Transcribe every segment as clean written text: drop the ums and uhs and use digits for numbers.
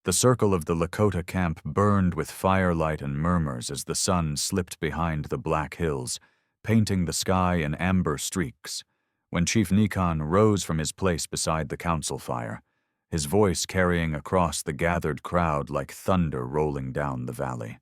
The circle of the Lakota camp burned with firelight and murmurs as the sun slipped behind the black hills, painting the sky in amber streaks. When Chief Nikon rose from his place beside the council fire, his voice carrying across the gathered crowd like thunder rolling down the valley.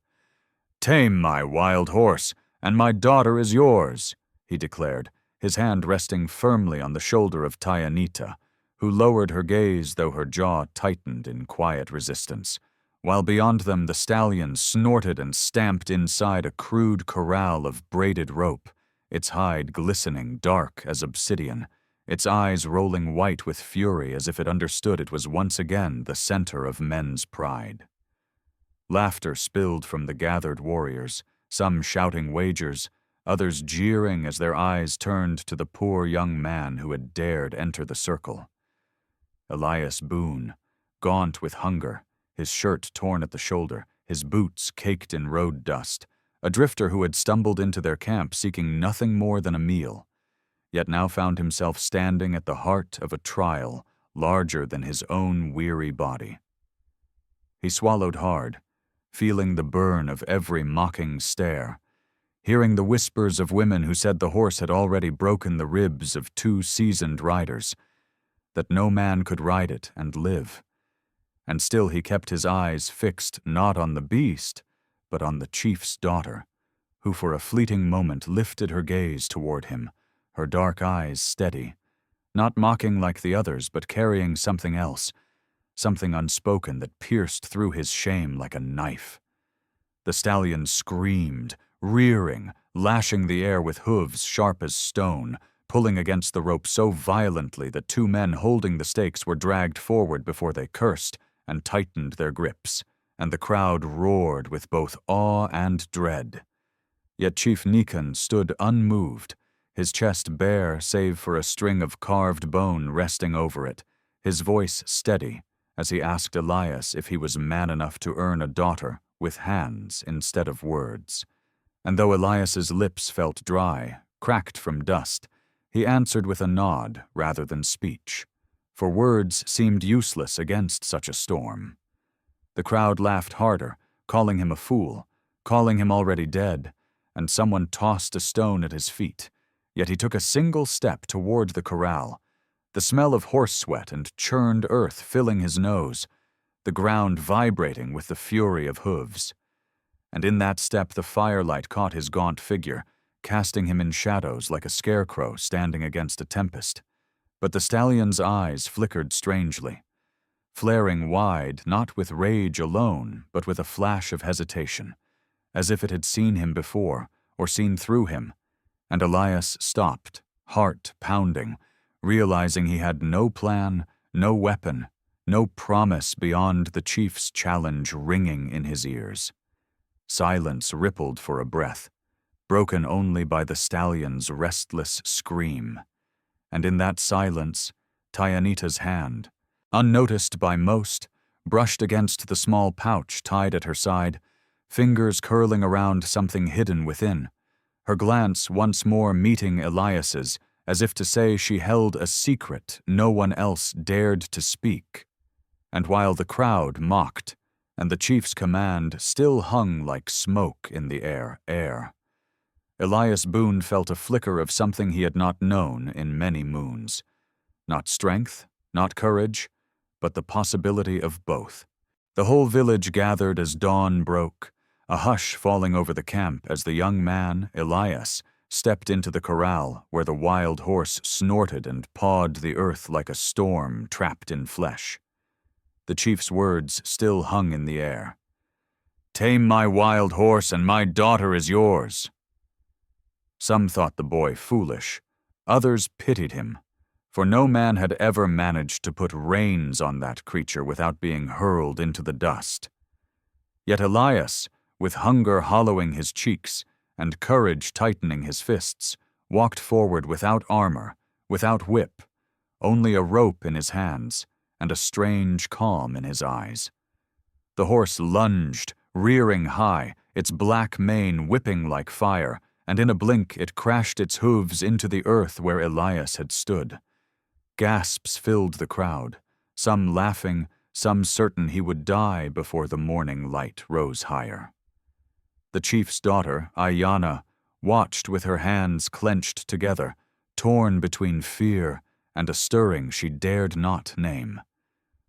"Tame my wild horse, and my daughter is yours," he declared, his hand resting firmly on the shoulder of Tayanita, who lowered her gaze though her jaw tightened in quiet resistance, while beyond them the stallion snorted and stamped inside a crude corral of braided rope, its hide glistening dark as obsidian, its eyes rolling white with fury as if it understood it was once again the center of men's pride. Laughter spilled from the gathered warriors, some shouting wagers, others jeering as their eyes turned to the poor young man who had dared enter the circle. Elias Boone, gaunt with hunger, his shirt torn at the shoulder, his boots caked in road dust, a drifter who had stumbled into their camp seeking nothing more than a meal, yet now found himself standing at the heart of a trial larger than his own weary body. He swallowed hard, feeling the burn of every mocking stare, hearing the whispers of women who said the horse had already broken the ribs of 2 seasoned riders, that no man could ride it and live. And still he kept his eyes fixed not on the beast, but on the chief's daughter, who for a fleeting moment lifted her gaze toward him, her dark eyes steady, not mocking like the others, but carrying something else, something unspoken that pierced through his shame like a knife. The stallion screamed, rearing, lashing the air with hooves sharp as stone, pulling against the rope so violently that 2 men holding the stakes were dragged forward before they cursed and tightened their grips, and the crowd roared with both awe and dread. Yet Chief Nikon stood unmoved, his chest bare save for a string of carved bone resting over it, his voice steady as he asked Elias if he was man enough to earn a daughter with hands instead of words. And though Elias's lips felt dry, cracked from dust, he answered with a nod rather than speech, for words seemed useless against such a storm. The crowd laughed harder, calling him a fool, calling him already dead, and someone tossed a stone at his feet, yet he took a single step toward the corral, the smell of horse sweat and churned earth filling his nose, the ground vibrating with the fury of hooves. And in that step the firelight caught his gaunt figure, casting him in shadows like a scarecrow standing against a tempest. But the stallion's eyes flickered strangely, flaring wide not with rage alone, but with a flash of hesitation, as if it had seen him before, or seen through him, and Elias stopped, heart pounding, realizing he had no plan, no weapon, no promise beyond the chief's challenge ringing in his ears. Silence rippled for a breath, broken only by the stallion's restless scream. And in that silence, Tayanita's hand, unnoticed by most, brushed against the small pouch tied at her side, fingers curling around something hidden within, her glance once more meeting Elias's, as if to say she held a secret no one else dared to speak. And while the crowd mocked, and the chief's command still hung like smoke in the air, Elias Boone felt a flicker of something he had not known in many moons. Not strength, not courage, but the possibility of both. The whole village gathered as dawn broke, a hush falling over the camp as the young man, Elias, stepped into the corral where the wild horse snorted and pawed the earth like a storm trapped in flesh. The chief's words still hung in the air. "Tame my wild horse, and my daughter is yours." Some thought the boy foolish, others pitied him, for no man had ever managed to put reins on that creature without being hurled into the dust. Yet Elias, with hunger hollowing his cheeks and courage tightening his fists, walked forward without armor, without whip, only a rope in his hands and a strange calm in his eyes. The horse lunged, rearing high, its black mane whipping like fire, and in a blink it crashed its hooves into the earth where Elias had stood. Gasps filled the crowd, some laughing, some certain he would die before the morning light rose higher. The chief's daughter, Ayana, watched with her hands clenched together, torn between fear and a stirring she dared not name.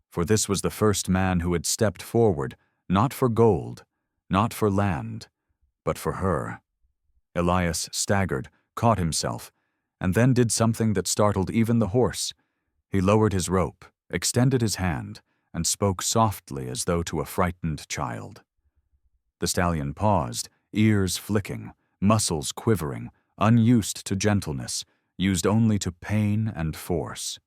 For this was the first man who had stepped forward, not for gold, not for land, but for her. Elias staggered, caught himself, and then did something that startled even the horse. He lowered his rope, extended his hand, and spoke softly as though to a frightened child. The stallion paused, ears flicking, muscles quivering, unused to gentleness, used only to pain and force.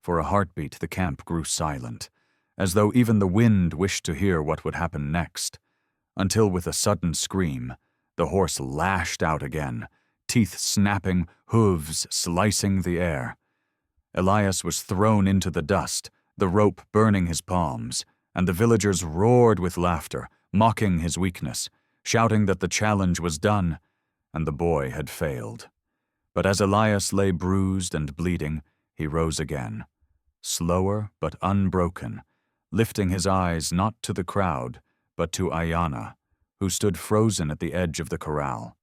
For a heartbeat the camp grew silent, as though even the wind wished to hear what would happen next, until with a sudden scream, the horse lashed out again, teeth snapping, hooves slicing the air. Elias was thrown into the dust, the rope burning his palms, and the villagers roared with laughter, mocking his weakness, shouting that the challenge was done, and the boy had failed. But as Elias lay bruised and bleeding, he rose again, slower but unbroken, lifting his eyes not to the crowd, but to Ayana, who stood frozen at the edge of the corral.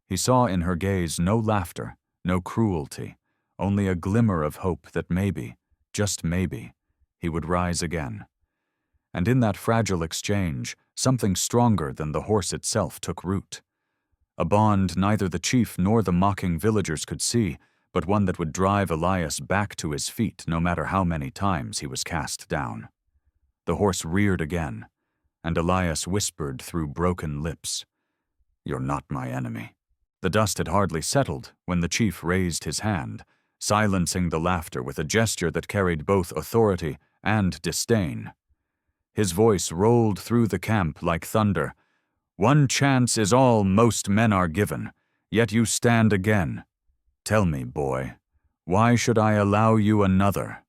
He saw in her gaze no laughter, no cruelty, only a glimmer of hope that maybe, just maybe, he would rise again. And in that fragile exchange, something stronger than the horse itself took root. A bond neither the chief nor the mocking villagers could see, but one that would drive Elias back to his feet no matter how many times he was cast down. The horse reared again, and Elias whispered through broken lips, "You're not my enemy." The dust had hardly settled when the chief raised his hand, silencing the laughter with a gesture that carried both authority and disdain. His voice rolled through the camp like thunder. "One chance is all most men are given, yet you stand again. Tell me, boy, why should I allow you another?"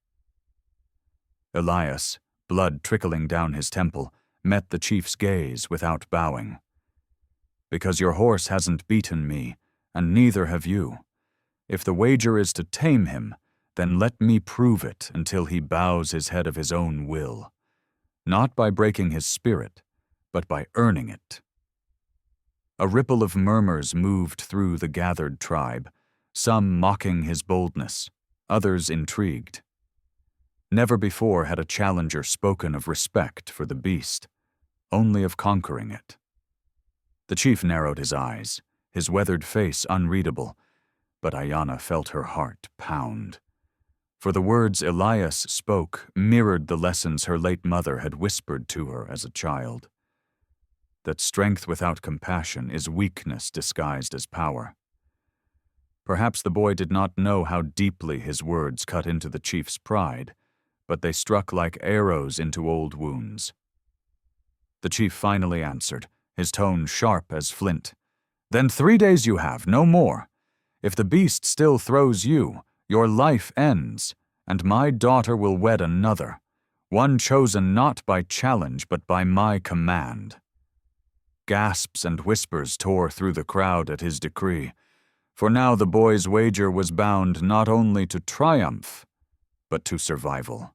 Elias, blood trickling down his temple, met the chief's gaze without bowing. "Because your horse hasn't beaten me, and neither have you. If the wager is to tame him, then let me prove it until he bows his head of his own will. Not by breaking his spirit, but by earning it." A ripple of murmurs moved through the gathered tribe, some mocking his boldness, others intrigued. Never before had a challenger spoken of respect for the beast, only of conquering it. The chief narrowed his eyes, his weathered face unreadable, but Ayana felt her heart pound. For the words Elias spoke mirrored the lessons her late mother had whispered to her as a child. That strength without compassion is weakness disguised as power. Perhaps the boy did not know how deeply his words cut into the chief's pride, but they struck like arrows into old wounds. The chief finally answered, his tone sharp as flint. "Then 3 days you have, no more. If the beast still throws you, your life ends, and my daughter will wed another, one chosen not by challenge but by my command." Gasps and whispers tore through the crowd at his decree, for now the boy's wager was bound not only to triumph, but to survival.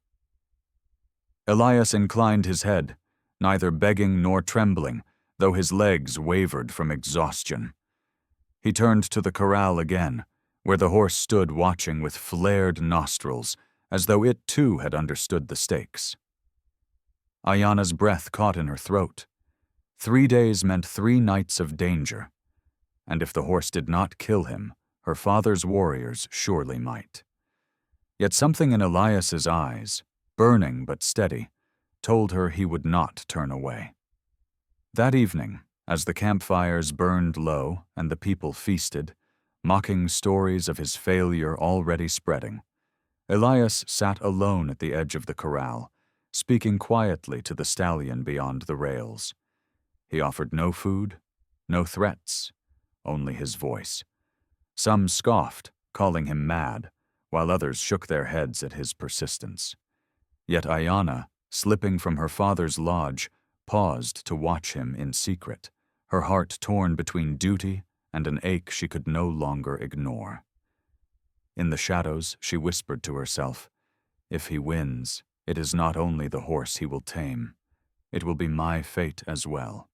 Elias inclined his head, neither begging nor trembling, though his legs wavered from exhaustion. He turned to the corral again, where the horse stood watching with flared nostrils, as though it too had understood the stakes. Ayana's breath caught in her throat. 3 days meant 3 nights of danger, and if the horse did not kill him, her father's warriors surely might. Yet something in Elias's eyes, burning but steady, told her he would not turn away. That evening, as the campfires burned low and the people feasted, mocking stories of his failure already spreading, Elias sat alone at the edge of the corral, speaking quietly to the stallion beyond the rails. He offered no food, no threats, only his voice. Some scoffed, calling him mad, while others shook their heads at his persistence. Yet Ayana, slipping from her father's lodge, paused to watch him in secret, her heart torn between duty and an ache she could no longer ignore. In the shadows, she whispered to herself, "If he wins, It is not only the horse he will tame, it will be my fate as well.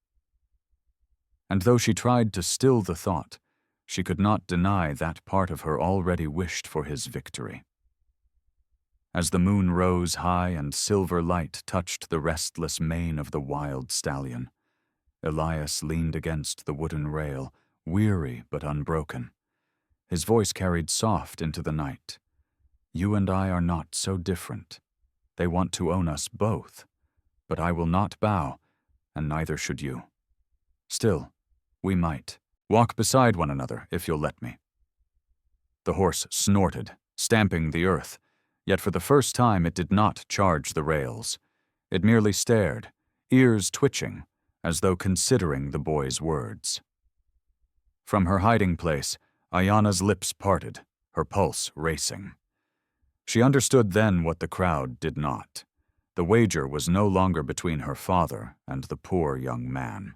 And though she tried to still the thought, she could not deny that part of her already wished for his victory. As the moon rose high and silver light touched the restless mane of the wild stallion, Elias leaned against the wooden rail, weary but unbroken. His voice carried soft into the night. You and I are not so different. They want to own us both, but I will not bow, and neither should you. Still, we might walk beside one another if you'll let me. The horse snorted, stamping the earth, yet for the first time it did not charge the rails. It merely stared, ears twitching, as though considering the boy's words. From her hiding place, Ayana's lips parted, her pulse racing. She understood then what the crowd did not. The wager was no longer between her father and the poor young man.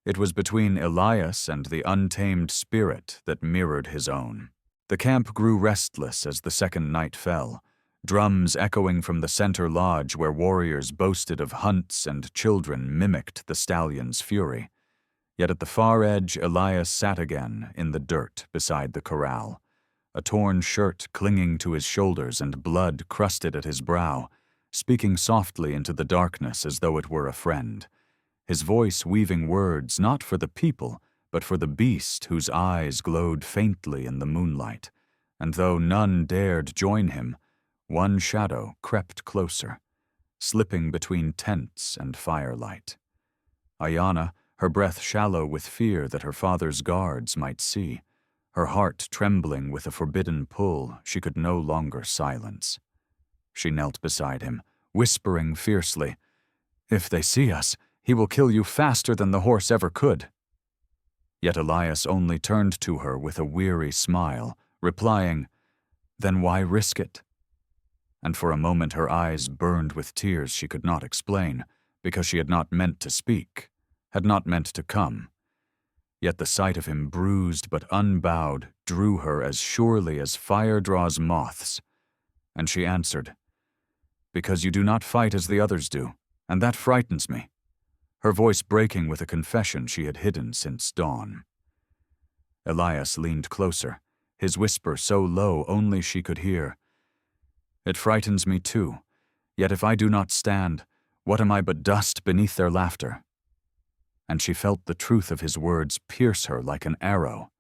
It was between Elias and the untamed spirit that mirrored his own. The camp grew restless as the second night fell, drums echoing from the center lodge where warriors boasted of hunts and children mimicked the stallion's fury. Yet at the far edge Elias sat again in the dirt beside the corral, a torn shirt clinging to his shoulders and blood crusted at his brow, speaking softly into the darkness as though it were a friend, his voice weaving words not for the people, but for the beast whose eyes glowed faintly in the moonlight, and though none dared join him, one shadow crept closer, slipping between tents and firelight. Ayana, her breath shallow with fear that her father's guards might see, her heart trembling with a forbidden pull she could no longer silence. She knelt beside him, whispering fiercely, "If they see us, he will kill you faster than the horse ever could." Yet Elias only turned to her with a weary smile, replying, "Then why risk it?" And for a moment her eyes burned with tears she could not explain, because she had not meant to speak, had not meant to come. Yet the sight of him bruised but unbowed drew her as surely as fire draws moths, and she answered, "Because you do not fight as the others do, and that frightens me," her voice breaking with a confession she had hidden since dawn. Elias leaned closer, his whisper so low only she could hear, "It frightens me too, yet if I do not stand, what am I but dust beneath their laughter?" And she felt the truth of his words pierce her like an arrow.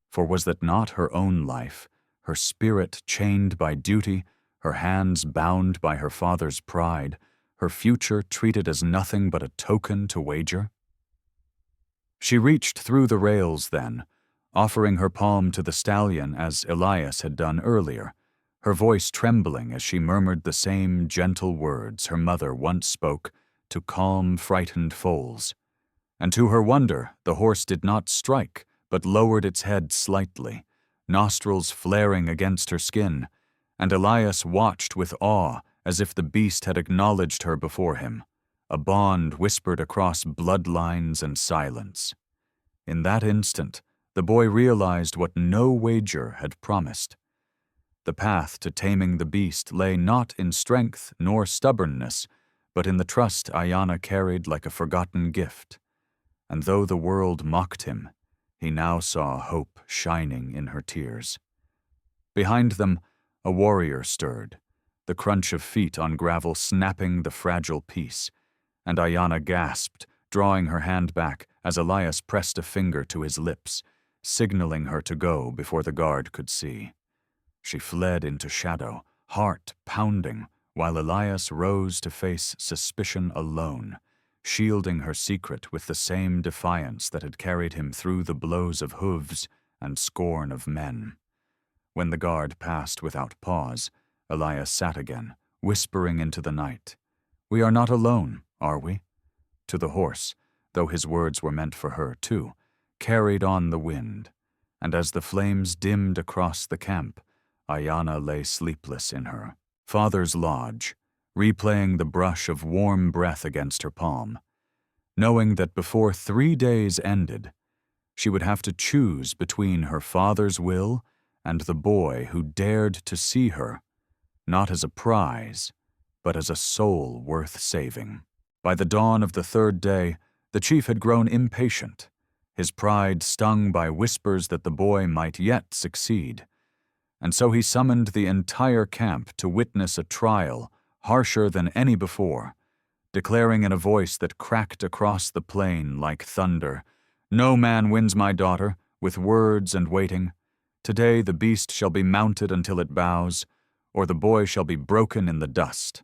For was that not her own life, her spirit chained by duty, her hands bound by her father's pride, her future treated as nothing but a token to wager? She reached through the rails then, offering her palm to the stallion as Elias had done earlier, her voice trembling as she murmured the same gentle words her mother once spoke to calm frightened foals. And to her wonder, the horse did not strike, but lowered its head slightly, nostrils flaring against her skin, and Elias watched with awe as if the beast had acknowledged her before him, a bond whispered across bloodlines and silence. In that instant, the boy realized what no wager had promised. The path to taming the beast lay not in strength nor stubbornness, but in the trust Ayana carried like a forgotten gift. And though the world mocked him, he now saw hope shining in her tears. Behind them, a warrior stirred, the crunch of feet on gravel snapping the fragile peace, and Ayana gasped, drawing her hand back as Elias pressed a finger to his lips, signaling her to go before the guard could see. She fled into shadow, heart pounding, while Elias rose to face suspicion alone, shielding her secret with the same defiance that had carried him through the blows of hooves and scorn of men. When the guard passed without pause, Elias sat again, whispering into the night, "We are not alone, are we?" To the horse, though his words were meant for her too, carried on the wind, and as the flames dimmed across the camp, Ayana lay sleepless in her father's lodge, replaying the brush of warm breath against her palm, knowing that before 3 days ended, she would have to choose between her father's will and the boy who dared to see her, not as a prize, but as a soul worth saving. By the dawn of the third day, the chief had grown impatient, his pride stung by whispers that the boy might yet succeed. And so he summoned the entire camp to witness a trial harsher than any before, declaring in a voice that cracked across the plain like thunder, "No man wins my daughter, with words and waiting. Today the beast shall be mounted until it bows, or the boy shall be broken in the dust."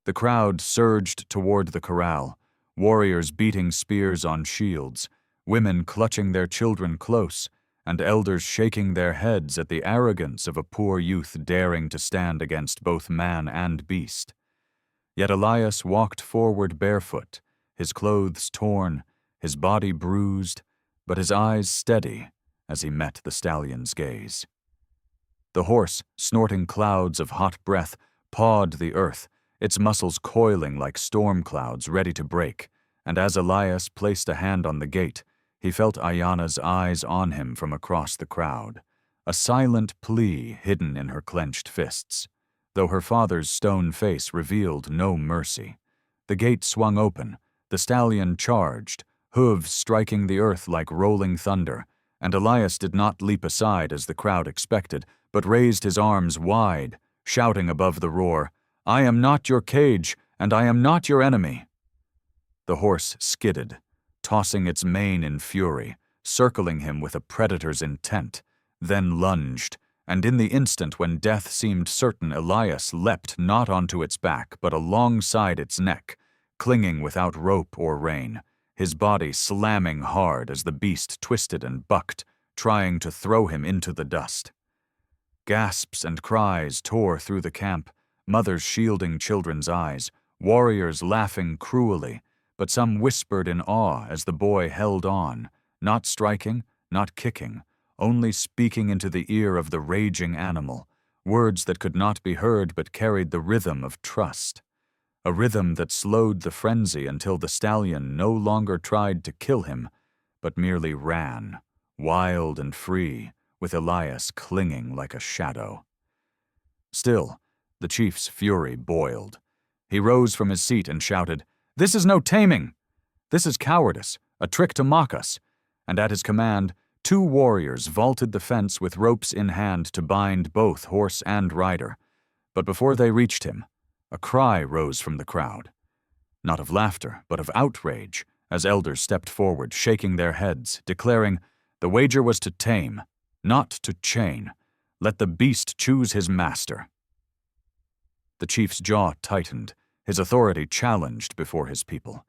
The crowd surged toward the corral, warriors beating spears on shields, women clutching their children close, and elders shaking their heads at the arrogance of a poor youth daring to stand against both man and beast. Yet Elias walked forward barefoot, his clothes torn, his body bruised, but his eyes steady as he met the stallion's gaze. The horse, snorting clouds of hot breath, pawed the earth, its muscles coiling like storm clouds ready to break, and as Elias placed a hand on the gate, he felt Ayanna's eyes on him from across the crowd, a silent plea hidden in her clenched fists, though her father's stone face revealed no mercy. The gate swung open, the stallion charged, hooves striking the earth like rolling thunder, and Elias did not leap aside as the crowd expected, but raised his arms wide, shouting above the roar, "I am not your cage, and I am not your enemy." The horse skidded, tossing its mane in fury, circling him with a predator's intent, then lunged, and in the instant when death seemed certain, Elias leapt not onto its back but alongside its neck, clinging without rope or rein, his body slamming hard as the beast twisted and bucked, trying to throw him into the dust. Gasps and cries tore through the camp, mothers shielding children's eyes, warriors laughing cruelly, but some whispered in awe as the boy held on, not striking, not kicking, only speaking into the ear of the raging animal, words that could not be heard but carried the rhythm of trust, a rhythm that slowed the frenzy until the stallion no longer tried to kill him, but merely ran, wild and free, with Elias clinging like a shadow. Still, the chief's fury boiled. He rose from his seat and shouted, "This is no taming! This is cowardice, a trick to mock us." And at his command, 2 warriors vaulted the fence with ropes in hand to bind both horse and rider. But before they reached him, a cry rose from the crowd. Not of laughter, but of outrage, as elders stepped forward, shaking their heads, declaring, "The wager was to tame, not to chain. Let the beast choose his master." The chief's jaw tightened, his authority challenged before his people.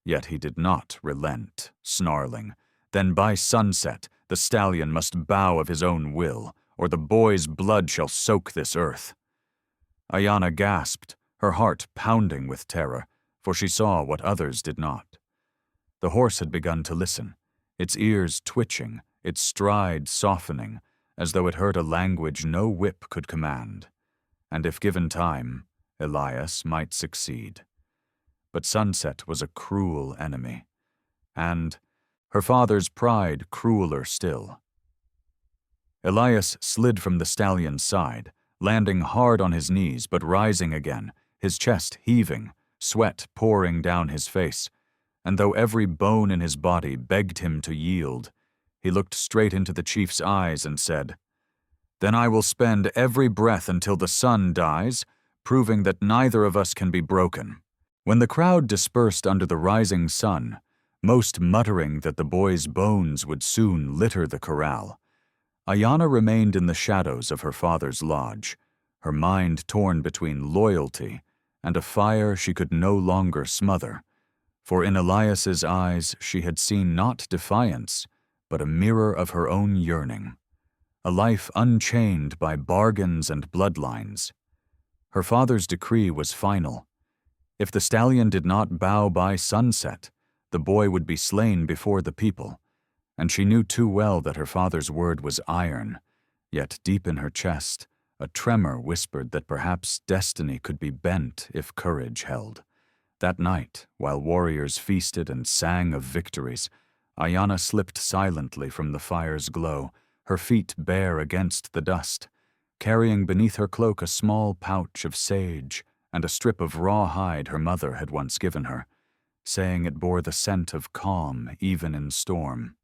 Yet he did not relent, snarling, "Then by sunset the stallion must bow of his own will, or the boy's blood shall soak this earth." Ayanna gasped, her heart pounding with terror, for she saw what others did not. The horse had begun to listen, its ears twitching, its stride softening, as though it heard a language no whip could command. And if given time, Elias might succeed. But sunset was a cruel enemy, and her father's pride crueler still. Elias slid from the stallion's side, landing hard on his knees but rising again, his chest heaving, sweat pouring down his face, and though every bone in his body begged him to yield, he looked straight into the chief's eyes and said, "Then I will spend every breath until the sun dies, proving that neither of us can be broken." When the crowd dispersed under the rising sun, most muttering that the boy's bones would soon litter the corral, Ayanna remained in the shadows of her father's lodge, her mind torn between loyalty and a fire she could no longer smother, for in Elias's eyes she had seen not defiance, but a mirror of her own yearning, a life unchained by bargains and bloodlines. Her father's decree was final. If the stallion did not bow by sunset, the boy would be slain before the people, and she knew too well that her father's word was iron, yet deep in her chest, a tremor whispered that perhaps destiny could be bent if courage held. That night, while warriors feasted and sang of victories, Ayanna slipped silently from the fire's glow, her feet bare against the dust, carrying beneath her cloak a small pouch of sage and a strip of raw hide her mother had once given her, saying it bore the scent of calm even in storm.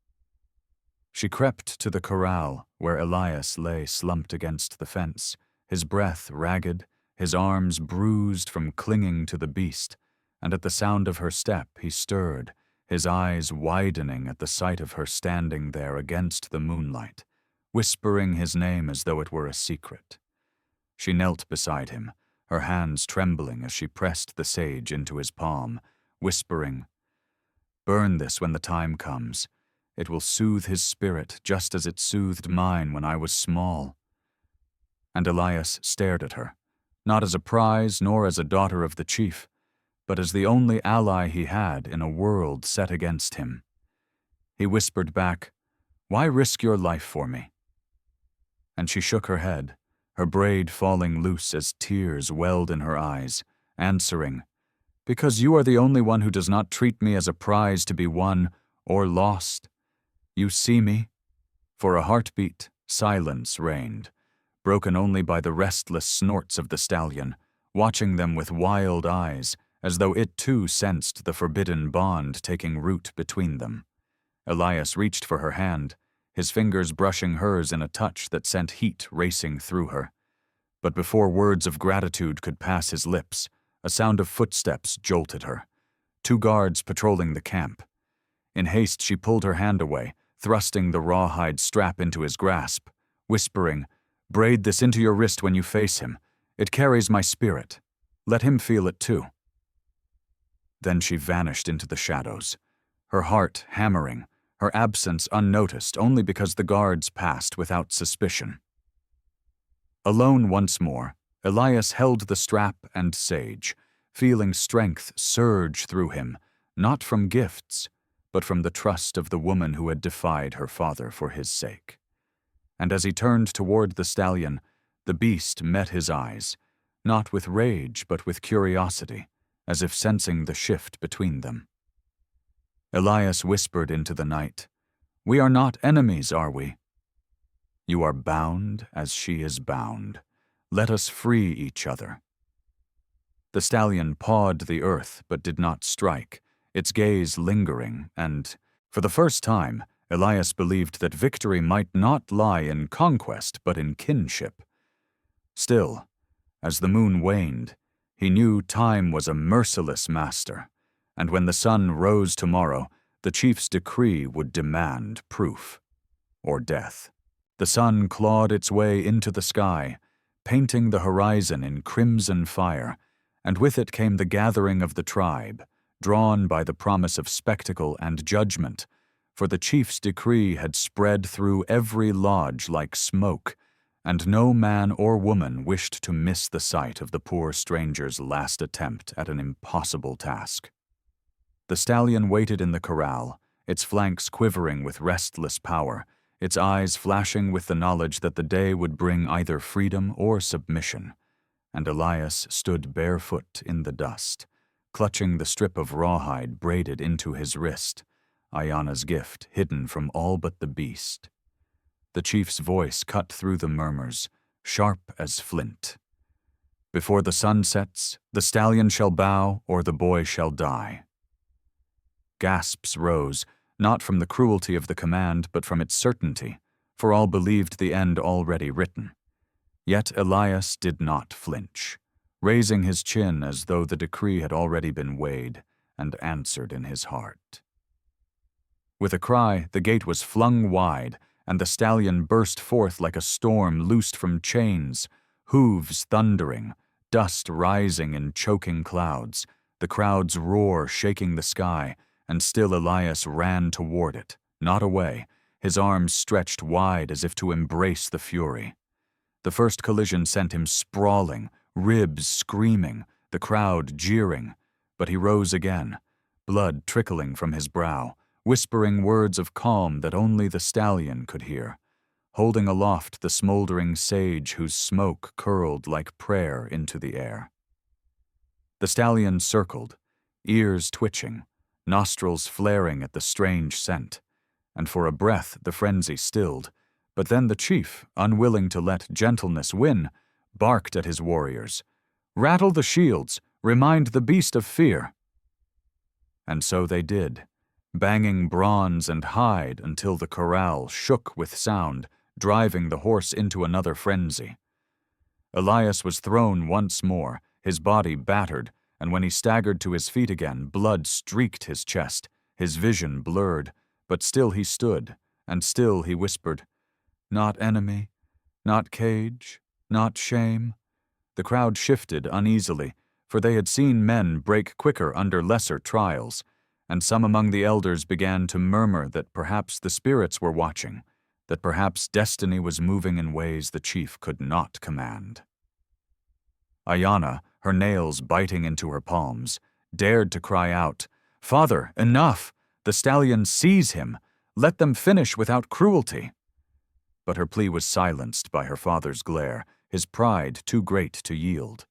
She crept to the corral where Elias lay slumped against the fence, his breath ragged, his arms bruised from clinging to the beast, and at the sound of her step he stirred, his eyes widening at the sight of her standing there against the moonlight, whispering his name as though it were a secret. She knelt beside him, her hands trembling as she pressed the sage into his palm, whispering, "Burn this when the time comes. It will soothe his spirit just as it soothed mine when I was small." And Elias stared at her, not as a prize nor as a daughter of the chief, but as the only ally he had in a world set against him. He whispered back, "Why risk your life for me?" And she shook her head, her braid falling loose as tears welled in her eyes, answering, "Because you are the only one who does not treat me as a prize to be won or lost. You see me?" For a heartbeat, silence reigned, broken only by the restless snorts of the stallion, watching them with wild eyes, as though it too sensed the forbidden bond taking root between them. Elias reached for her hand, his fingers brushing hers in a touch that sent heat racing through her. But before words of gratitude could pass his lips, a sound of footsteps jolted her. 2 guards patrolling the camp. In haste she pulled her hand away, thrusting the rawhide strap into his grasp, whispering, "Braid this into your wrist when you face him. It carries my spirit. Let him feel it too." Then she vanished into the shadows, her heart hammering, her absence unnoticed only because the guards passed without suspicion. Alone once more, Elias held the strap and sage, feeling strength surge through him, not from gifts, but from the trust of the woman who had defied her father for his sake. And as he turned toward the stallion, the beast met his eyes, not with rage but with curiosity, as if sensing the shift between them. Elias whispered into the night, "We are not enemies, are we? You are bound as she is bound. Let us free each other." The stallion pawed the earth but did not strike, its gaze lingering, and, for the first time, Elias believed that victory might not lie in conquest but in kinship. Still, as the moon waned, he knew Time was a merciless master, and when the sun rose tomorrow, the chief's decree would demand proof, or death. The sun clawed its way into the sky, painting the horizon in crimson fire, and with it came the gathering of the tribe, drawn by the promise of spectacle and judgment, for the chief's decree had spread through every lodge like smoke, and no man or woman wished to miss the sight of the poor stranger's last attempt at an impossible task. The stallion waited in the corral, its flanks quivering with restless power, its eyes flashing with the knowledge that the day would bring either freedom or submission, and Elias stood barefoot in the dust, clutching the strip of rawhide braided into his wrist, Ayana's gift hidden from all but the beast. The chief's voice cut through the murmurs, sharp as flint. "Before the sun sets, the stallion shall bow or the boy shall die." Gasps rose, not from the cruelty of the command but from its certainty, for all believed the end already written. Yet Elias did not flinch, raising his chin as though the decree had already been weighed and answered in his heart. With a cry, the gate was flung wide, and the stallion burst forth like a storm loosed from chains, hooves thundering, dust rising in choking clouds, the crowd's roar shaking the sky, and still Elias ran toward it, not away, his arms stretched wide as if to embrace the fury. The first collision sent him sprawling, ribs screaming, the crowd jeering, but he rose again, blood trickling from his brow, whispering words of calm that only the stallion could hear, holding aloft the smoldering sage whose smoke curled like prayer into the air. The stallion circled, ears twitching, nostrils flaring at the strange scent, and for a breath the frenzy stilled, but then the chief, unwilling to let gentleness win, barked at his warriors, Rattle the shields, remind the beast of fear." And so they did, banging bronze and hide until the corral shook with sound, driving the horse into another frenzy. Elias was thrown once more, his body battered, and when he staggered to his feet again, blood streaked his chest, his vision blurred, but still he stood, and still he whispered, "Not enemy, not cage, not shame." The crowd shifted uneasily, for they had seen men break quicker under lesser trials, and some among the elders began to murmur that perhaps the spirits were watching, that perhaps destiny was moving in ways the chief could not command. Ayanna, her nails biting into her palms, dared to cry out, "Father, enough! The stallion sees him! Let them finish without cruelty!" But her plea was silenced by her father's glare, his pride too great to yield.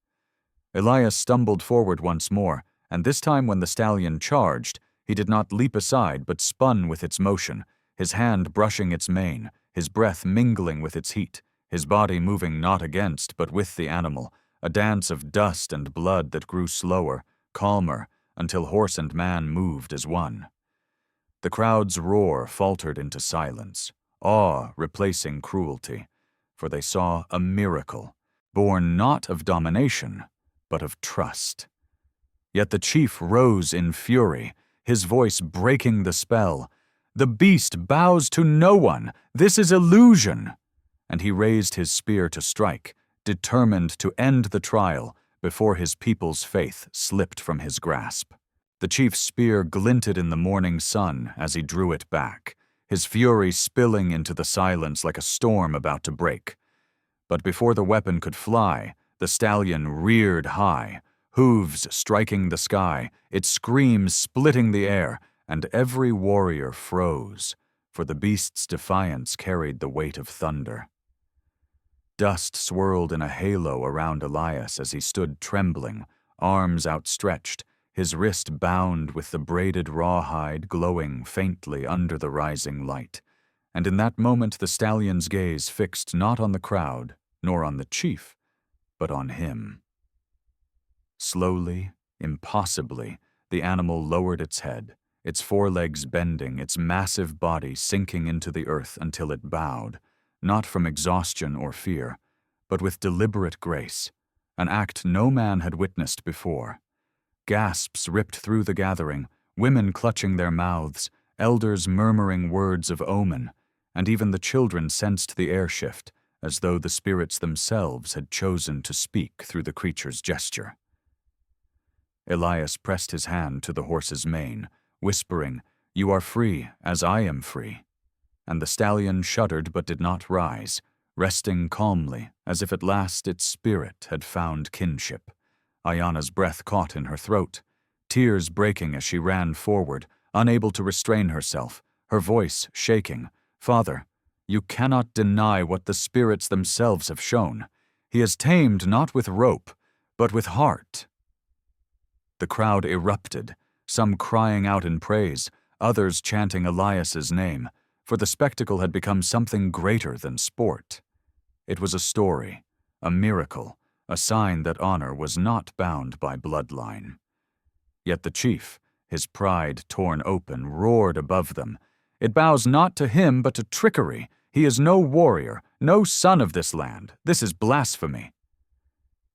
Elias stumbled forward once more, and this time when the stallion charged, he did not leap aside but spun with its motion, his hand brushing its mane, his breath mingling with its heat, his body moving not against but with the animal, a dance of dust and blood that grew slower, calmer, until horse and man moved as one. The crowd's roar faltered into silence, awe replacing cruelty, for they saw a miracle, born not of domination, but of trust. Yet the chief rose in fury, his voice breaking the spell. "The beast bows to no one! This is illusion!" And he raised his spear to strike, determined to end the trial before his people's faith slipped from his grasp. The chief's spear glinted in the morning sun as he drew it back, his fury spilling into the silence like a storm about to break. But before the weapon could fly, the stallion reared high, hooves striking the sky, its screams splitting the air, and every warrior froze, for the beast's defiance carried the weight of thunder. Dust swirled in a halo around Elias as he stood trembling, arms outstretched, his wrist bound with the braided rawhide glowing faintly under the rising light. And in that moment the stallion's gaze fixed not on the crowd, nor on the chief, but on him. Slowly, impossibly, the animal lowered its head, its forelegs bending, its massive body sinking into the earth until it bowed, not from exhaustion or fear, but with deliberate grace, an act no man had witnessed before. Gasps ripped through the gathering, women clutching their mouths, elders murmuring words of omen, and even the children sensed the air shift, as though the spirits themselves had chosen to speak through the creature's gesture. Elias pressed his hand to the horse's mane, whispering, "You are free, as I am free." And the stallion shuddered but did not rise, resting calmly, as if at last its spirit had found kinship. Ayanna's breath caught in her throat, tears breaking as she ran forward, unable to restrain herself, her voice shaking. "Father, you cannot deny what the spirits themselves have shown. He is tamed not with rope, but with heart." The crowd erupted, some crying out in praise, others chanting Elias's name, for the spectacle had become something greater than sport. It was a story, a miracle, a sign that honor was not bound by bloodline. Yet the chief, his pride torn open, roared above them, "It bows not to him but to trickery. He is no warrior, no son of this land. This is blasphemy."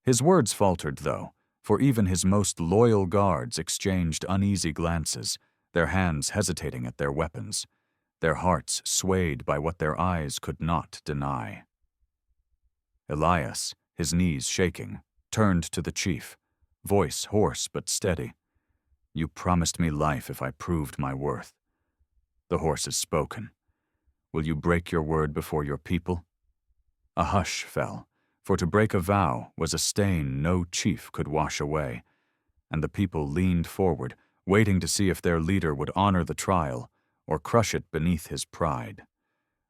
His words faltered, though, for even his most loyal guards exchanged uneasy glances, their hands hesitating at their weapons, their hearts swayed by what their eyes could not deny. Elias, his knees shaking, turned to the chief, voice hoarse but steady. "You promised me life if I proved my worth. The horse has spoken. Will you break your word before your people?" A hush fell, for to break a vow was a stain no chief could wash away, and the people leaned forward, waiting to see if their leader would honor the trial or crush it beneath his pride.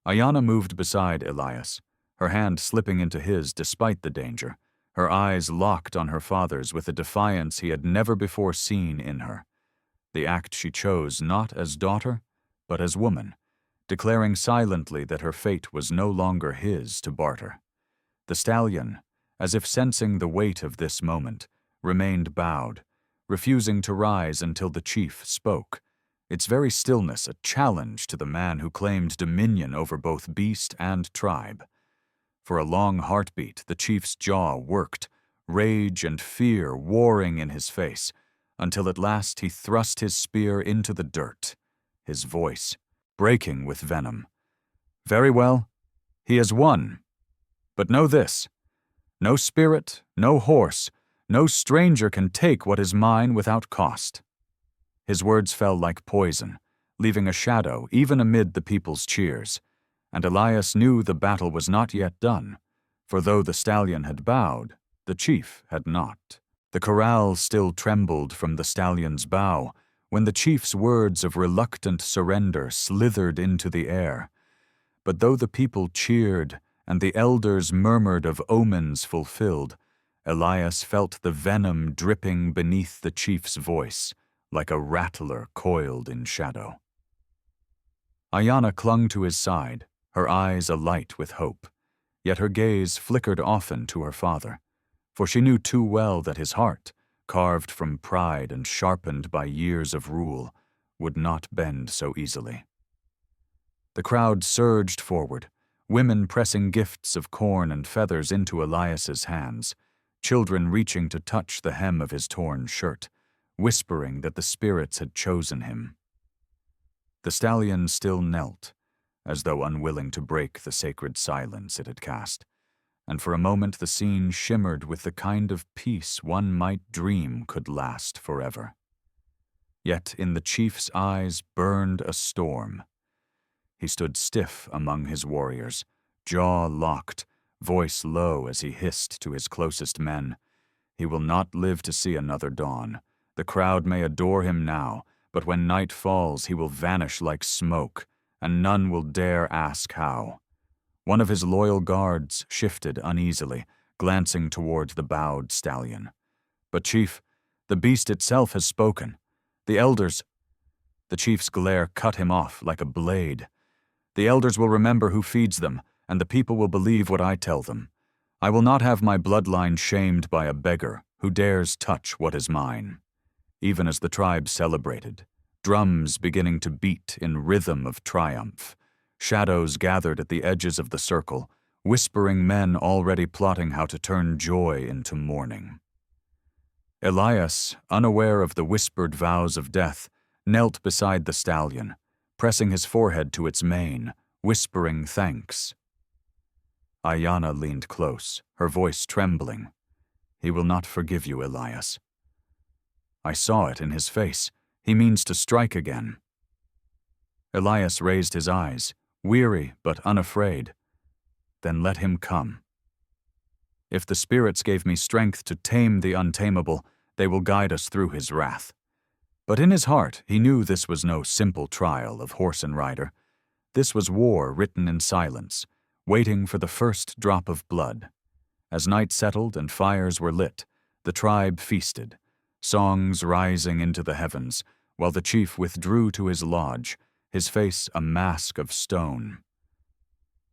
Ayanna moved beside Elias, her hand slipping into his despite the danger, her eyes locked on her father's with a defiance he had never before seen in her. The act she chose not as daughter, but as woman, declaring silently that her fate was no longer his to barter. The stallion, as if sensing the weight of this moment, remained bowed, refusing to rise until the chief spoke, its very stillness a challenge to the man who claimed dominion over both beast and tribe. For a long heartbeat, the chief's jaw worked, rage and fear warring in his face, until at last he thrust his spear into the dirt, his voice breaking with venom. "Very well, he has won. But know this, no spirit, no horse, no stranger can take what is mine without cost." His words fell like poison, leaving a shadow even amid the people's cheers, and Elias knew the battle was not yet done, for though the stallion had bowed, the chief had not. The corral still trembled from the stallion's bow when the chief's words of reluctant surrender slithered into the air. But though the people cheered and the elders murmured of omens fulfilled, Elias felt the venom dripping beneath the chief's voice, like a rattler coiled in shadow. Ayanna clung to his side, her eyes alight with hope, yet her gaze flickered often to her father, for she knew too well that his heart, carved from pride and sharpened by years of rule, would not bend so easily. The crowd surged forward, women pressing gifts of corn and feathers into Elias's hands, children reaching to touch the hem of his torn shirt, whispering that the spirits had chosen him. The stallion still knelt, as though unwilling to break the sacred silence it had cast, and for a moment the scene shimmered with the kind of peace one might dream could last forever. Yet in the chief's eyes burned a storm. He stood stiff among his warriors, jaw locked, voice low as he hissed to his closest men, "He will not live to see another dawn. The crowd may adore him now, but when night falls he will vanish like smoke, and none will dare ask how." One of his loyal guards shifted uneasily, glancing toward the bowed stallion. "But chief, the beast itself has spoken. The elders—" The chief's glare cut him off like a blade. "The elders will remember who feeds them, and the people will believe what I tell them. I will not have my bloodline shamed by a beggar who dares touch what is mine." Even as the tribe celebrated, drums beginning to beat in rhythm of triumph, shadows gathered at the edges of the circle, whispering men already plotting how to turn joy into mourning. Elias, unaware of the whispered vows of death, knelt beside the stallion, pressing his forehead to its mane, whispering thanks. Ayanna leaned close, her voice trembling. "He will not forgive you, Elias. I saw it in his face. He means to strike again." Elias raised his eyes, weary but unafraid. "Then let him come. If the spirits gave me strength to tame the untamable, they will guide us through his wrath." But in his heart he knew this was no simple trial of horse and rider. This was war written in silence, waiting for the first drop of blood. As night settled and fires were lit, the tribe feasted, songs rising into the heavens, while the chief withdrew to his lodge, his face a mask of stone.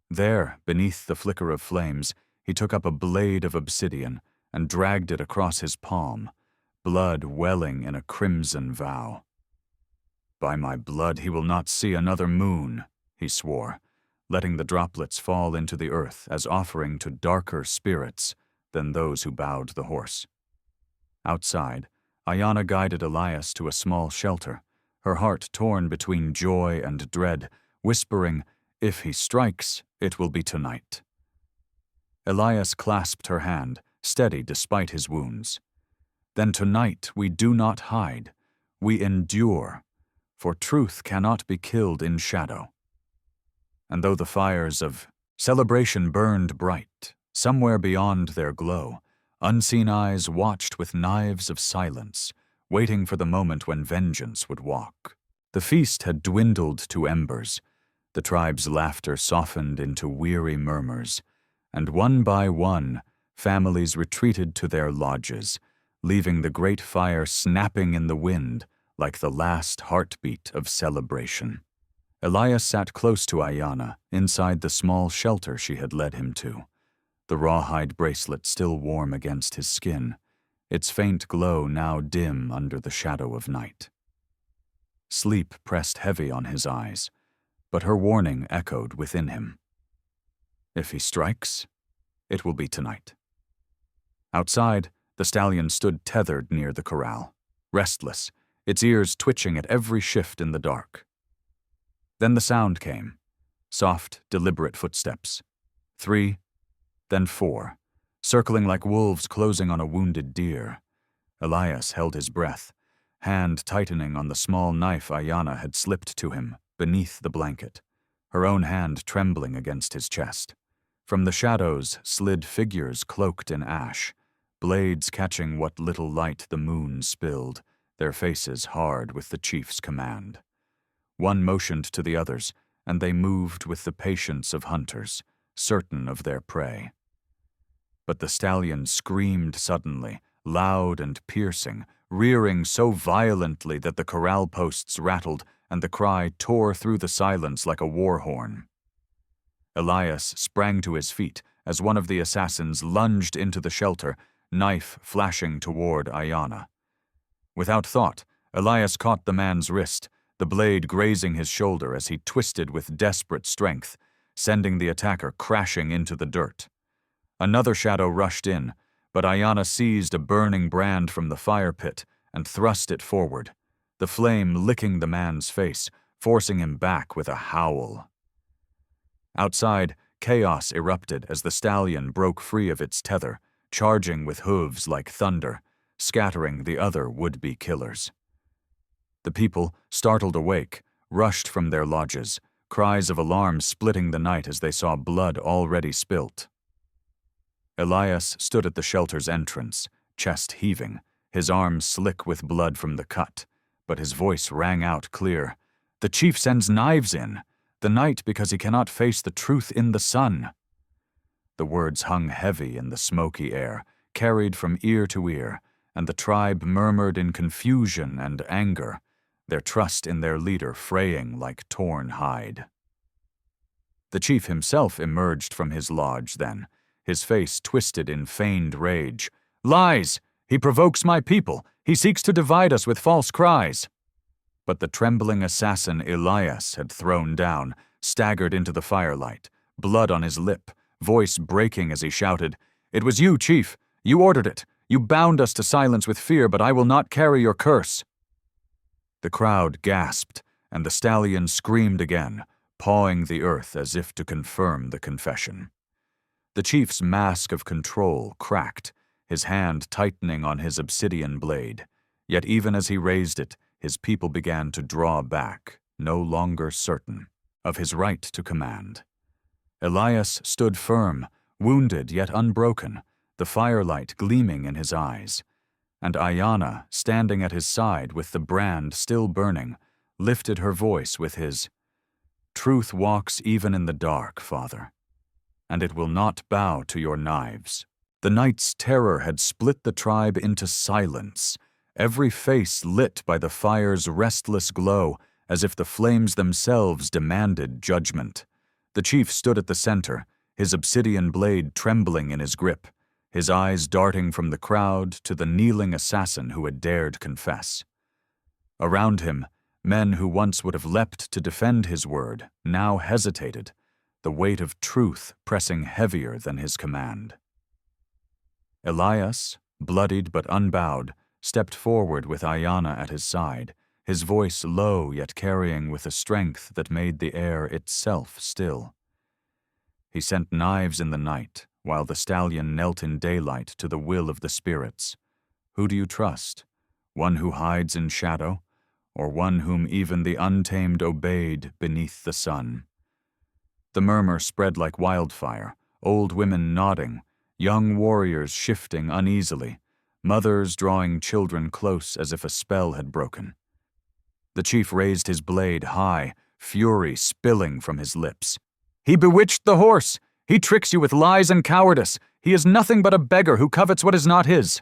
There, beneath the flicker of flames, he took up a blade of obsidian and dragged it across his palm, blood welling in a crimson vow. "By my blood he will not see another moon," he swore, letting the droplets fall into the earth as offering to darker spirits than those who bowed the horse. Outside, Ayanna guided Elias to a small shelter, her heart torn between joy and dread, whispering, "If he strikes, it will be tonight." Elias clasped her hand, steady despite his wounds. "Then tonight we do not hide, we endure, for truth cannot be killed in shadow." And though the fires of celebration burned bright, somewhere beyond their glow, unseen eyes watched with knives of silence, waiting for the moment when vengeance would walk. The feast had dwindled to embers. The tribe's laughter softened into weary murmurs, and one by one, families retreated to their lodges, leaving the great fire snapping in the wind like the last heartbeat of celebration. Elias sat close to Ayanna, inside the small shelter she had led him to. the rawhide bracelet still warm against his skin, its faint glow now dim under the shadow of night. Sleep pressed heavy on his eyes, but her warning echoed within him. If he strikes, it will be tonight. Outside, the stallion stood tethered near the corral, restless, its ears twitching at every shift in the dark. Then the sound came, soft, deliberate footsteps. 3, then 4, circling like wolves closing on a wounded deer. Elias held his breath, hand tightening on the small knife Ayanna had slipped to him beneath the blanket, her own hand trembling against his chest. From the shadows slid figures cloaked in ash, blades catching what little light the moon spilled, their faces hard with the chief's command. One motioned to the others, and they moved with the patience of hunters, certain of their prey. But the stallion screamed suddenly, loud and piercing, rearing so violently that the corral posts rattled and the cry tore through the silence like a war horn. Elias sprang to his feet as one of the assassins lunged into the shelter, knife flashing toward Ayanna. Without thought, Elias caught the man's wrist, the blade grazing his shoulder as he twisted with desperate strength, sending the attacker crashing into the dirt. Another shadow rushed in, but Ayanna seized a burning brand from the fire pit and thrust it forward, the flame licking the man's face, forcing him back with a howl. Outside, chaos erupted as the stallion broke free of its tether, charging with hooves like thunder, scattering the other would-be killers. The people, startled awake, rushed from their lodges, cries of alarm splitting the night as they saw blood already spilt. Elias stood at the shelter's entrance, chest heaving, his arms slick with blood from the cut, but his voice rang out clear. "The chief sends knives in, the night because he cannot face the truth in the sun." The words hung heavy in the smoky air, carried from ear to ear, and the tribe murmured in confusion and anger, their trust in their leader fraying like torn hide. The chief himself emerged from his lodge then, his face twisted in feigned rage. "Lies! He provokes my people! He seeks to divide us with false cries!" But the trembling assassin Elias had thrown down, staggered into the firelight, blood on his lip, voice breaking as he shouted, "It was you, chief! You ordered it! You bound us to silence with fear, but I will not carry your curse!" The crowd gasped, and the stallion screamed again, pawing the earth as if to confirm the confession. The chief's mask of control cracked, his hand tightening on his obsidian blade. Yet even as he raised it, his people began to draw back, no longer certain of his right to command. Elias stood firm, wounded yet unbroken, the firelight gleaming in his eyes. And Ayanna, standing at his side with the brand still burning, lifted her voice with his, "Truth walks even in the dark, Father, and it will not bow to your knives." The night's terror had split the tribe into silence, every face lit by the fire's restless glow, as if the flames themselves demanded judgment. The chief stood at the center, his obsidian blade trembling in his grip, his eyes darting from the crowd to the kneeling assassin who had dared confess. Around him, men who once would have leapt to defend his word now hesitated, the weight of truth pressing heavier than his command. Elias, bloodied but unbowed, stepped forward with Ayanna at his side, his voice low yet carrying with a strength that made the air itself still. He sent knives in the night, while the stallion knelt in daylight to the will of the spirits. Who do you trust? One who hides in shadow, or one whom even the untamed obeyed beneath the sun? The murmur spread like wildfire, old women nodding, young warriors shifting uneasily, mothers drawing children close as if a spell had broken. The chief raised his blade high, fury spilling from his lips. "He bewitched the horse! He tricks you with lies and cowardice! He is nothing but a beggar who covets what is not his!"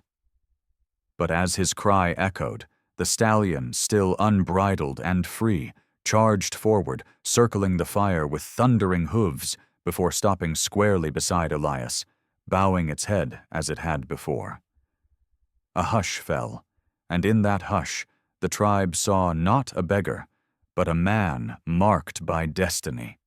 But as his cry echoed, the stallion, still unbridled and free, charged forward, circling the fire with thundering hooves before stopping squarely beside Elias, bowing its head as it had before. A hush fell, and in that hush the tribe saw not a beggar, but a man marked by destiny.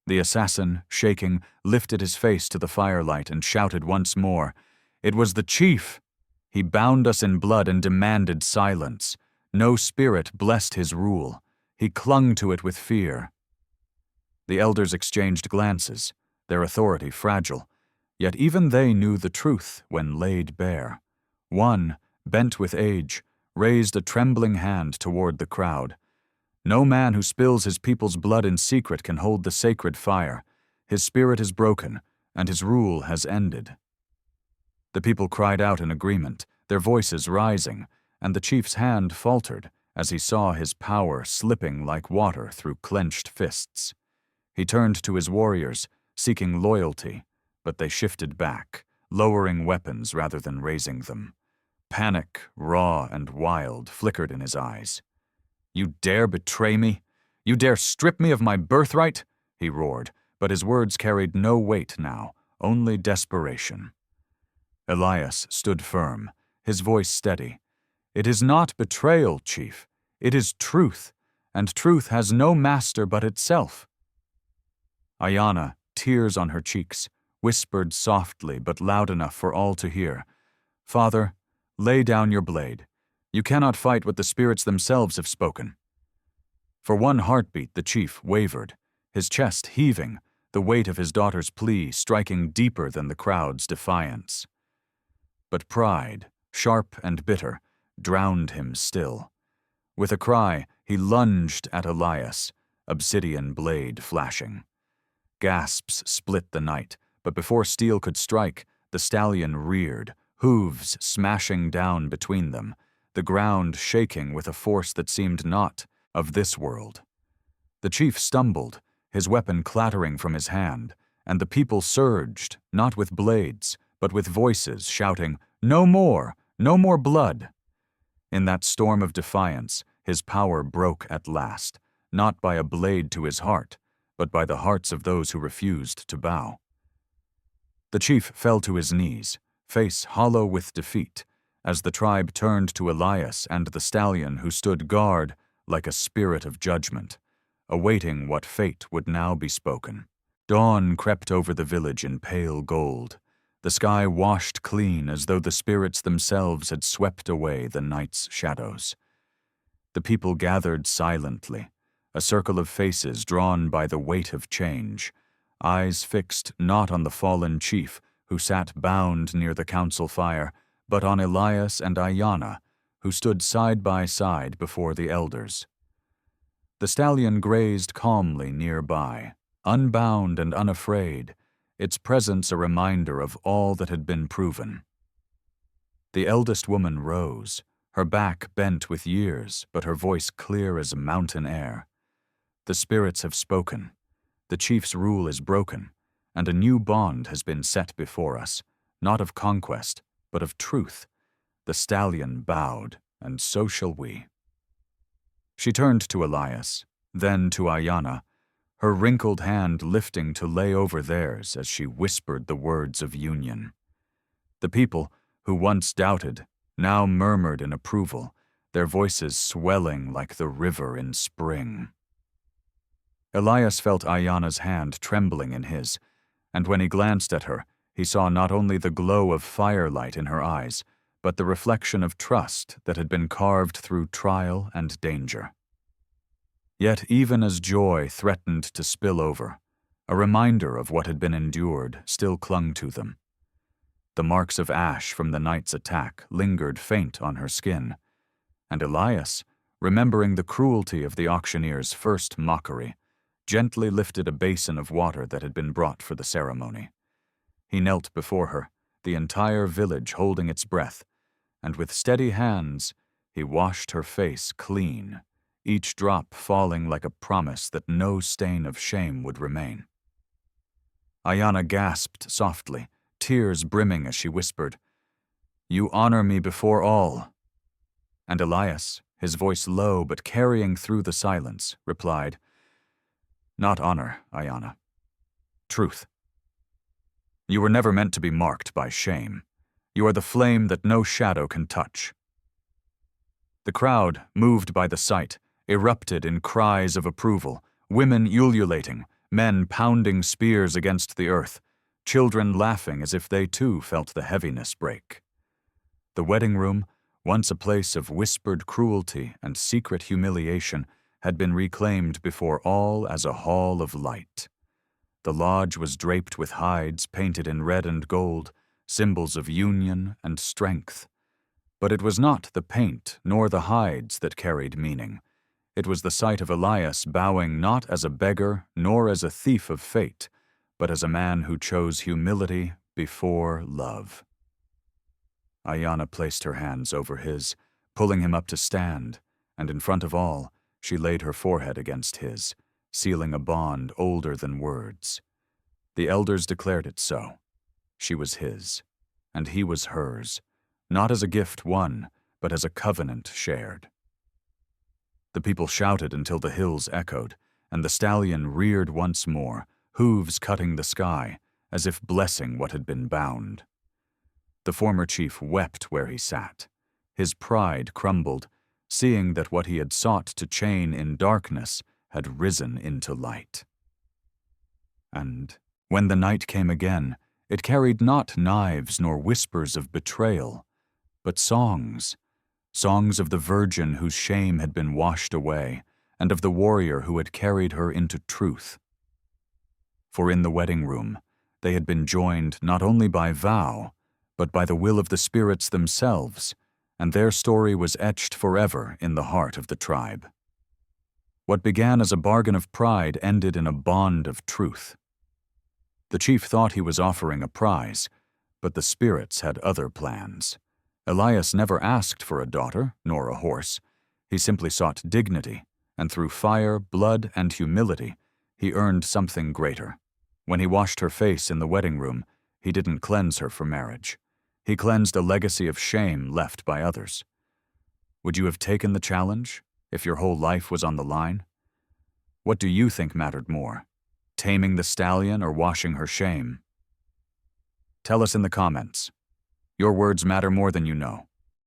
The assassin, shaking, lifted his face to the firelight and shouted once more, "It was the chief! He bound us in blood and demanded silence. No spirit blessed his rule. He clung to it with fear." The elders exchanged glances, their authority fragile, yet even they knew the truth when laid bare. One, bent with age, raised a trembling hand toward the crowd. "No man who spills his people's blood in secret can hold the sacred fire. His spirit is broken, and his rule has ended." The people cried out in agreement, their voices rising, and the chief's hand faltered as he saw his power slipping like water through clenched fists. He turned to his warriors, seeking loyalty, but they shifted back, lowering weapons rather than raising them. Panic, raw and wild, flickered in his eyes. "You dare betray me? You dare strip me of my birthright?" he roared, but his words carried no weight now, only desperation. Elias stood firm, his voice steady. "It is not betrayal, Chief. It is truth, and truth has no master but itself." Ayanna, tears on her cheeks, whispered softly but loud enough for all to hear, "Father, lay down your blade. You cannot fight what the spirits themselves have spoken." For one heartbeat the chief wavered, his chest heaving, the weight of his daughter's plea striking deeper than the crowd's defiance. But pride, sharp and bitter, drowned him still. With a cry, he lunged at Elias, obsidian blade flashing. Gasps split the night, but before steel could strike, the stallion reared, hooves smashing down between them, the ground shaking with a force that seemed not of this world. The chief stumbled, his weapon clattering from his hand, and the people surged, not with blades, but with voices shouting, "No more! No more blood!" In that storm of defiance, his power broke at last, not by a blade to his heart, but by the hearts of those who refused to bow. The chief fell to his knees, face hollow with defeat, as the tribe turned to Elias and the stallion who stood guard like a spirit of judgment, awaiting what fate would now be spoken. Dawn crept over the village in pale gold. The sky washed clean as though the spirits themselves had swept away the night's shadows. The people gathered silently, a circle of faces drawn by the weight of change, eyes fixed not on the fallen chief who sat bound near the council fire, but on Elias and Ayanna, who stood side by side before the elders. The stallion grazed calmly nearby, unbound and unafraid, its presence a reminder of all that had been proven. The eldest woman rose, her back bent with years, but her voice clear as mountain air. "The spirits have spoken. The chief's rule is broken, and a new bond has been set before us, not of conquest, but of truth." The stallion bowed, and so shall we. She turned to Elias, then to Ayanna, her wrinkled hand lifting to lay over theirs as she whispered the words of union. The people, who once doubted, now murmured in approval, their voices swelling like the river in spring. Elias felt Ayanna's hand trembling in his, and when he glanced at her, he saw not only the glow of firelight in her eyes, but the reflection of trust that had been carved through trial and danger. Yet even as joy threatened to spill over, a reminder of what had been endured still clung to them. The marks of ash from the night's attack lingered faint on her skin, and Elias, remembering the cruelty of the auctioneer's first mockery, gently lifted a basin of water that had been brought for the ceremony. He knelt before her, the entire village holding its breath, and with steady hands he washed her face clean, each drop falling like a promise that no stain of shame would remain. Ayanna gasped softly, tears brimming as she whispered, "You honor me before all." And Elias, his voice low but carrying through the silence, replied, "Not honor, Ayanna. Truth." You were never meant to be marked by shame. You are the flame that no shadow can touch." The crowd, moved by the sight, erupted in cries of approval, women ululating, men pounding spears against the earth, children laughing as if they too felt the heaviness break. The wedding room, once a place of whispered cruelty and secret humiliation, had been reclaimed before all as a hall of light. The lodge was draped with hides painted in red and gold, symbols of union and strength. But it was not the paint nor the hides that carried meaning. It was the sight of Elias bowing not as a beggar nor as a thief of fate, but as a man who chose humility before love. Ayanna placed her hands over his, pulling him up to stand, and in front of all, she laid her forehead against his, sealing a bond older than words. The elders declared it so. She was his, and he was hers, not as a gift won, but as a covenant shared. The people shouted until the hills echoed, and the stallion reared once more, hooves cutting the sky, as if blessing what had been bound. The former chief wept where he sat. His pride crumbled, seeing that what he had sought to chain in darkness had risen into light. And when the night came again, it carried not knives nor whispers of betrayal, but songs of the virgin whose shame had been washed away, and of the warrior who had carried her into truth. For in the wedding room, they had been joined not only by vow, but by the will of the spirits themselves, and their story was etched forever in the heart of the tribe. What began as a bargain of pride ended in a bond of truth. The chief thought he was offering a prize, but the spirits had other plans. Elias never asked for a daughter, nor a horse. He simply sought dignity, and through fire, blood, and humility, he earned something greater. When he washed her face in the wedding room, he didn't cleanse her for marriage. He cleansed a legacy of shame left by others. Would you have taken the challenge if your whole life was on the line? What do you think mattered more, taming the stallion or washing her shame? Tell us in the comments. Your words matter more than you know.